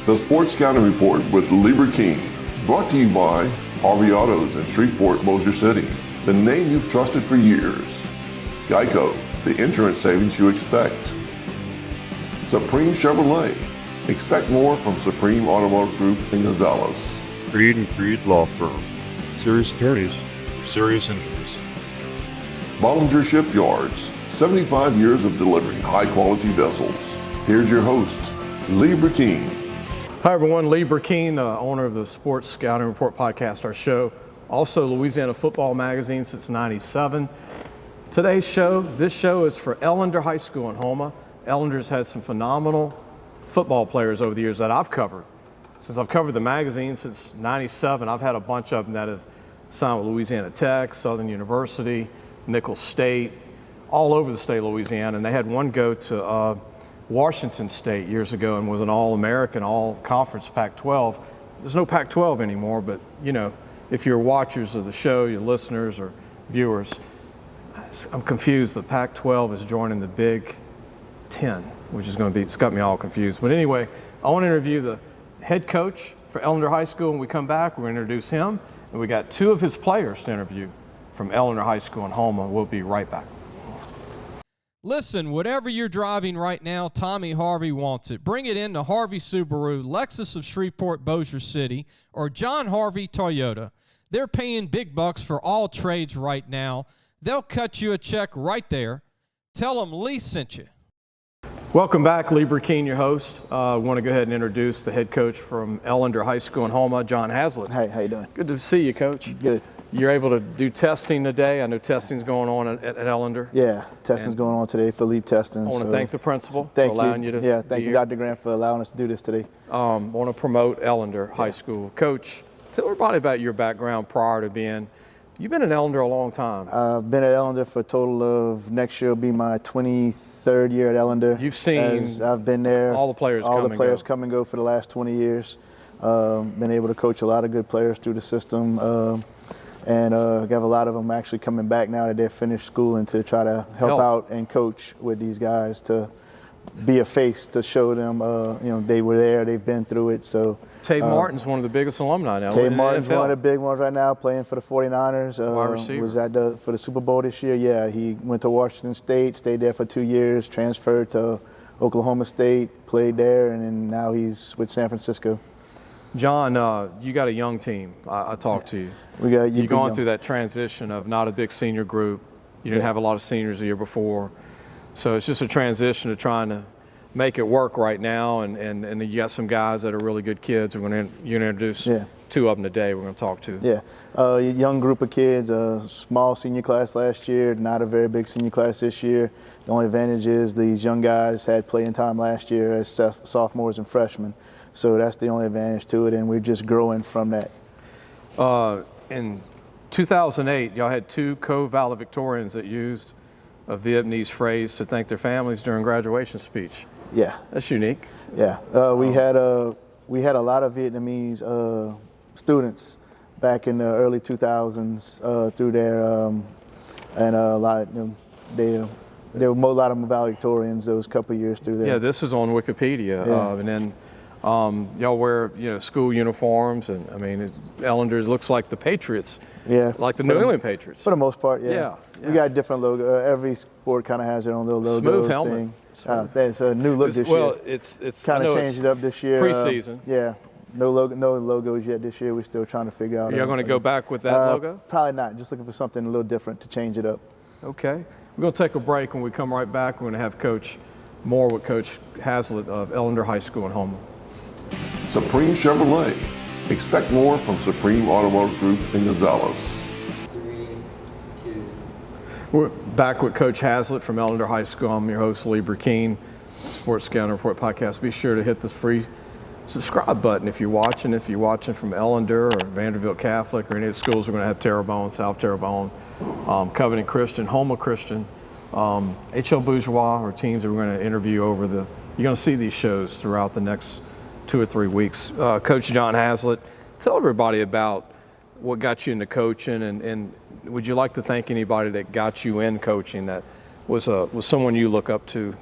The Sports Scouting Report with Lieber King, brought to you by Harvey Autos in Shreveport, Bossier City, the name you've trusted for years. Geico, the insurance savings you expect. Supreme Chevrolet, expect more from Supreme Automotive Group in Gonzales. Creed and Creed Law Firm, serious attorneys for serious injuries. Bollinger Shipyards, 75 years of delivering high-quality vessels. Here's your host, Lieber King. Hi everyone, Lieber King, owner of the Sports Scouting Report podcast, our show. Also Louisiana Football Magazine since '97. Today's show, this show is for Ellender High School in Houma. Ellender's had some phenomenal football players over the years that I've covered. Since I've covered the magazine since '97, I've had a bunch of them that have signed with Louisiana Tech, Southern University, Nicholls State, all over the state of Louisiana. And they had one go to Washington State years ago and was an All-American, All-Conference Pac-12. There's no Pac-12 anymore, but you know, if you're watchers of the show, your listeners or viewers, I'm confused. The Pac-12 is joining the Big Ten, which is going to be, it's got me all confused. But anyway, I want to interview the head coach for Ellender High School. When we come back, we're going to introduce him. And we got two of his players to interview from Ellender High School in Houma. We'll be right back. Listen, whatever you're driving right now, Tommy Harvey wants it. Bring it in to Harvey Subaru, Lexus of Shreveport, Bossier City, or John Harvey Toyota. They're paying big bucks for all trades right now. They'll cut you a check right there. Tell them Lee sent you. Welcome back, Lieber King, your host. I want to go ahead and introduce the head coach from Ellender High School in Houma, John Haslitt. Hey, how you doing? Good to see you, Coach. Good. You're able to do testing today. I know testing's going on at Ellender. Yeah, testing's going on today for leap testing. I want to thank the principal for allowing you to Yeah, thank you, Dr. Grant, for allowing us to do this today. Want to promote Ellender High School. Coach, tell everybody about your background prior to being, you've been in Ellender a long time. I've been at Ellender for a total of, next year will be my 23rd year at Ellender. You've seen I've been there. all the players come and go for the last 20 years. Been able to coach a lot of good players through the system. And have a lot of them actually coming back now that they're finished school and to try to help out and coach with these guys, to be a face to show them, you know, they were there, they've been through it. So Tate Martin's one of the biggest alumni now. Tate Martin's one of the big ones right now, playing for the 49ers. Wide receiver. Was for the Super Bowl this year. Yeah, he went to Washington State, stayed there for 2 years, transferred to Oklahoma State, played there, and then now he's with San Francisco. John, you got a young team. I talked to you. You're going through that transition of not a big senior group. You didn't have a lot of seniors the year before. So it's just a transition to trying to make it work right now. And you got some guys that are really good kids. You're going to introduce two of them today we're going to talk to. Yeah, a young group of kids, a small senior class last year, not a very big senior class this year. The only advantage is these young guys had playing time last year as sophomores and freshmen. So that's the only advantage to it, and we're just growing from that. In 2008, y'all had two co-valedictorians that used a Vietnamese phrase to thank their families during graduation speech. Yeah. That's unique. Yeah. We had a lot of Vietnamese students back in the early 2000s through there, and a lot of there were a lot of them valedictorians those couple of years through there. Yeah, this is on Wikipedia, and then. Y'all wear, school uniforms, and I mean, Ellender looks like the Patriots, like the New England Patriots. For the most part, yeah. We got different logo. Every sport kind of has their own little logo. Smooth helmet. It's a new look this year. Well, it's kind of changed it up this year. Preseason. No logos yet this year. We're still trying to figure out. You're going to go back with that logo? Probably not. Just looking for something a little different to change it up. Okay. We're going to take a break. When we come right back, we're going to have more with Coach Haslitt of Ellender High School in Houma. Supreme Chevrolet, expect more from Supreme Automotive Group in Gonzales. 3, 2. We're back with Coach Haslitt from Ellender High School. I'm your host, Lieber King, Sports Scouting Report podcast. Be sure to hit the free subscribe button if you're watching. If you're watching from Ellender or Vanderbilt Catholic or any of the schools, we're going to have Terrebonne, South Terrebonne, Covenant Christian, Houma Christian, H.L. Bourgeois, or teams that we're going to interview over the. You're going to see these shows throughout the next 2 or 3 weeks. Coach John Haslitt, tell everybody about what got you into coaching, and would you like to thank anybody that got you in coaching that was someone you look up to?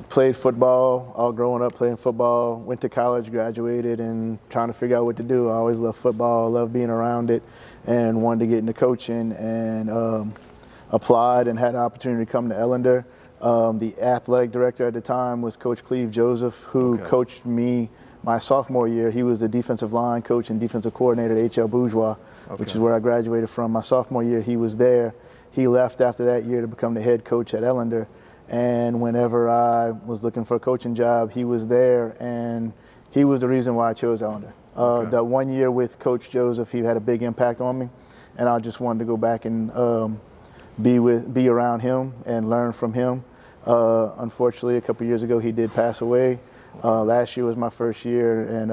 played football all growing up, playing football, went to college, graduated, and trying to figure out what to do. I always loved football, loved being around it, and wanted to get into coaching, and applied and had an opportunity to come to Ellender. The athletic director at the time was Coach Cleve Joseph, who coached me my sophomore year. He was the defensive line coach and defensive coordinator at H.L. Bourgeois, which is where I graduated from. My sophomore year, he was there. He left after that year to become the head coach at Ellender. And whenever I was looking for a coaching job, he was there, and he was the reason why I chose Ellender. The 1 year with Coach Joseph, he had a big impact on me, and I just wanted to go back and be around him and learn from him. Unfortunately, a couple years ago, he did pass away. Last year was my first year, and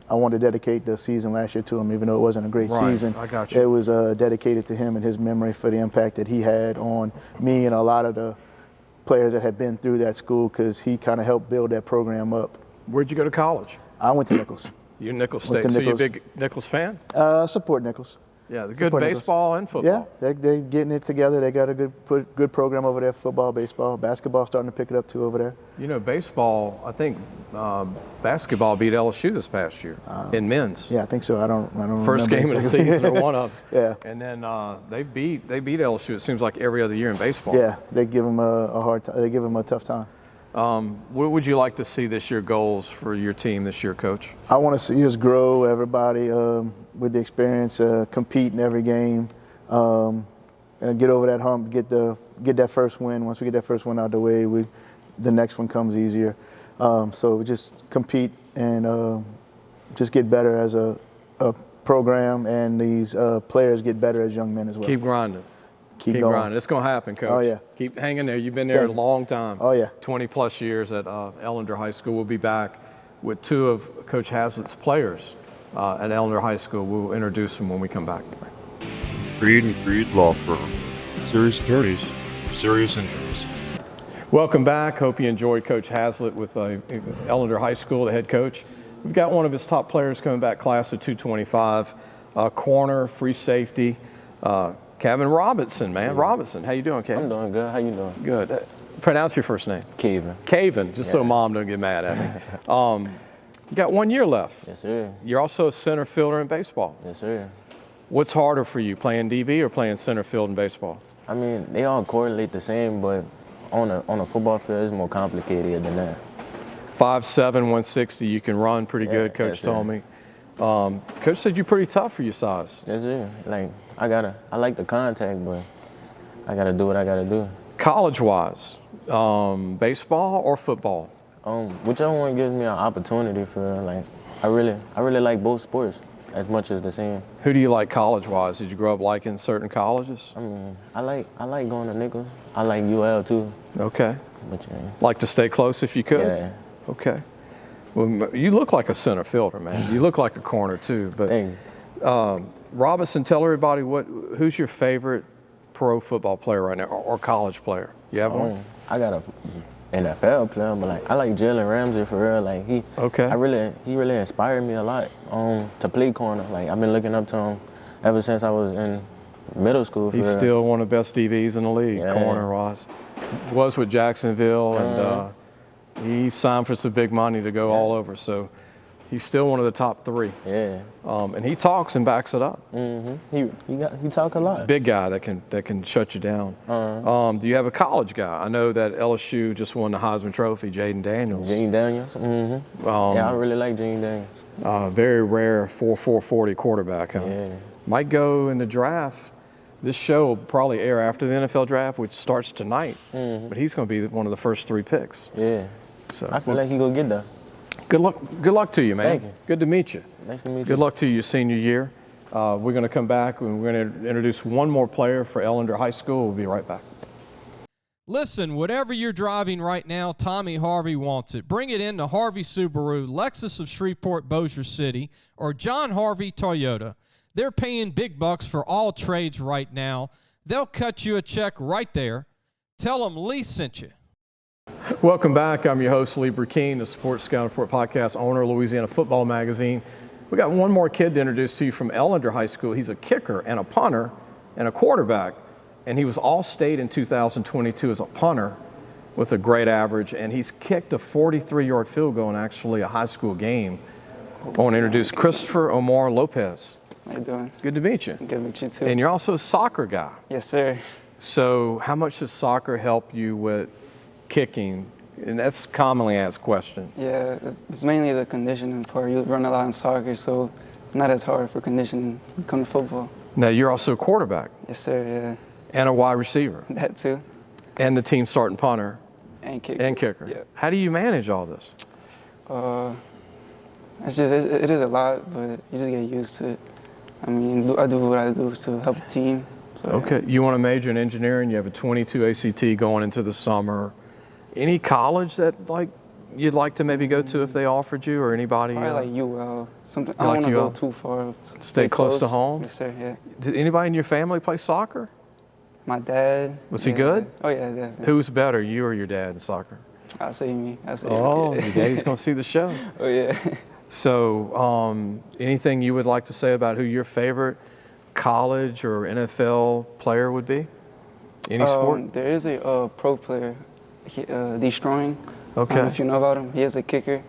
I wanted to dedicate the season last year to him, even though it wasn't a great season. I got you. It was dedicated to him and his memory for the impact that he had on me and a lot of the players that had been through that school, because he kind of helped build that program up. Where'd you go to college? I went to Nichols. You Nichols State. So you a big Nichols fan? Support Nichols. Yeah, the good baseball and football. Yeah, they're getting it together. They got a good program over there, football, baseball. Basketball starting to pick it up too over there. You know, baseball, I think basketball beat LSU this past year in men's. Yeah, I think so. I don't First game of the season or one of them. Yeah. And then they beat LSU, it seems like, every other year in baseball. Yeah, they give them a hard time. They give them a tough time. What would you like to see this year, goals for your team this year, Coach? I want to see us grow, everybody with the experience, compete in every game, and get over that hump, get that first win. Once we get that first one out of the way, the next one comes easier. So just compete and just get better as a program, and these players get better as young men as well. Keep grinding. Keep grinding. It's going to happen, Coach. Oh, yeah. Keep hanging there. You've been there a long time. Oh, yeah. 20-plus years at Ellender High School. We'll be back with two of Coach Haslitt's players at Ellender High School. We'll introduce them when we come back. Creed and Creed Law Firm. Serious attorneys for serious injuries. Welcome back. Hope you enjoyed Coach Haslitt with Ellender High School, the head coach. We've got one of his top players coming back, class of 225, corner, free safety, Kevin Robinson, man. Robinson, how you doing, Kevin? I'm doing good. How you doing? Good. Pronounce your first name. Caven. Caven, just so Mom don't get mad at me. You got 1 year left. Yes, sir. You're also a center fielder in baseball. Yes, sir. What's harder for you, playing DB or playing center field in baseball? I mean, they all correlate the same, but on a football field, it's more complicated than that. 5'7", 160, you can run pretty good, Coach told me. Coach said you're pretty tough for your size. Yes, sir. Like, I like the contact, but I gotta do what I gotta do. College-wise, baseball or football? Whichever one gives me an opportunity for, like, I really like both sports as much as the same. Who do you like college-wise? Did you grow up liking certain colleges? I mean, I like going to Nichols. I like UL too. Okay. But yeah. Like to stay close if you could? Yeah. Okay. Well, you look like a center fielder, man. You look like a corner too. But Robinson, tell everybody who's your favorite pro football player right now, or college player? You have one? I got a NFL player, but like I like Jalen Ramsey for real. Like he really inspired me a lot to play corner. Like I've been looking up to him ever since I was in middle school. He's still one of the best DBs in the league, corner-wise. Was with Jacksonville, and he signed for some big money to go all over. So he's still one of the top three. Yeah. And he talks and backs it up. He talk a lot. Big guy that can shut you down. Do you have a college guy? I know that LSU just won the Heisman Trophy, Jaden Daniels. Jaden Daniels. Yeah, I really like Jaden Daniels. Very rare 4.40 quarterback. Huh? Yeah. Might go in the draft. This show will probably air after the NFL draft, which starts tonight. But he's going to be one of the first 3 picks. Yeah. So I feel like he gonna get there. Good luck to you, man. Thank you. Good to meet you. Nice to meet you. Good luck to you your senior year. We're going to come back and we're going to introduce one more player for Ellender High School. We'll be right back. Listen, whatever you're driving right now, Tommy Harvey wants it. Bring it in to Harvey Subaru, Lexus of Shreveport, Bossier City, or John Harvey Toyota. They're paying big bucks for all trades right now. They'll cut you a check right there. Tell them Lee sent you. Welcome back. I'm your host, Lee Burkeen, the Sports Scout Report podcast, owner of Louisiana Football Magazine. We got one more kid to introduce to you from Ellender High School. He's a kicker and a punter and a quarterback, and he was All-State in 2022 as a punter. with a great average, and he's kicked a 43-yard field goal in actually a high school game. I want to introduce Christopher Omar Lopez. How you doing? Good to meet you. Good to meet you too. And you're also a soccer guy. Yes, sir. So how much does soccer help you with kicking? And that's a commonly asked question. Yeah, it's mainly the conditioning part. You run a lot in soccer, so it's not as hard for conditioning when it comes to football. Now, you're also a quarterback. Yes, sir, yeah. And a wide receiver. That too. And the team starting punter. And kicker. And kicker. Yeah. How do you manage all this? It is a lot, but you just get used to it. I mean, I do what I do to help the team. So, okay, yeah. you want to major in engineering, you have a 22 ACT going into the summer. Any college that you'd like to maybe go to if they offered you, or anybody? Probably like UL. Something, I like don't want to UL? go too far. Stay close to home? Yes, sir, yeah. Did anybody in your family play soccer? My dad. Was he good? Oh, yeah, definitely. Who's better, you or your dad in soccer? I'll say me. Oh, yeah. your daddy's going to see the show. Oh, yeah. So anything you would like to say about who your favorite college or NFL player would be? Any sport? There is a pro player, Destroying. Okay. If you know about him, he is a kicker.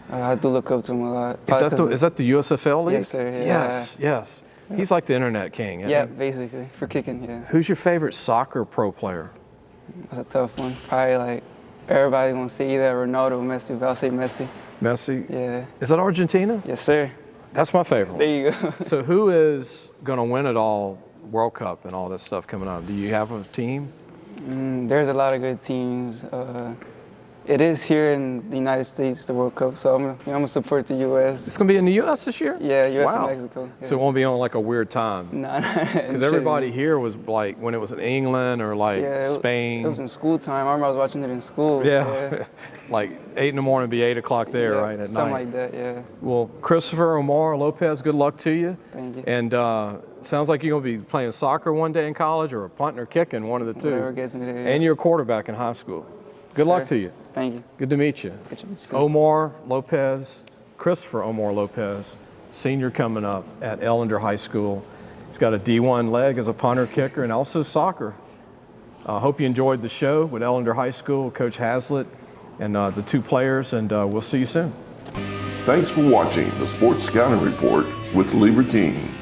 I do look up to him a lot. Is that the USFL league? Yes, sir. Yeah. Yes. He's like the internet king. Yeah, basically, for kicking, yeah. Who's your favorite soccer pro player? That's a tough one. Probably like, everybody gonna say either Ronaldo or Messi, but I'll say Messi. Messi? Yeah. Is that Argentina? Yes, sir. That's my favorite one. There you go. So who is going to win it all, World Cup and all this stuff coming up? Do you have a team? There's a lot of good teams. It is here in the United States, the World Cup, so I'm gonna support the U.S. It's going to be in the U.S. this year? Yeah, U.S. Wow. and Mexico. Yeah. So it won't be on like a weird time? Nah. Because everybody here was like, when it was in England or like Spain. It was in school time. I remember I was watching it in school. Yeah. Like 8 in the morning, be 8 o'clock there, Yeah, right, at something night. like that, yeah. Well, Christopher Omar Lopez, good luck to you. Thank you. And sounds like you're going to be playing soccer one day in college, or punting or kicking, one of the two. Whatever gets me there. And you're a quarterback in high school. Good luck to you. Thank you. Good to meet you. Good to meet you. Omar Lopez, Christopher Omar Lopez, senior coming up at Ellender High School. He's got a D1 leg as a punter, kicker, and also soccer. I hope you enjoyed the show with Ellender High School, Coach Haslitt, and the two players, and we'll see you soon. Thanks for watching the Sports Scouting Report with Lieber King.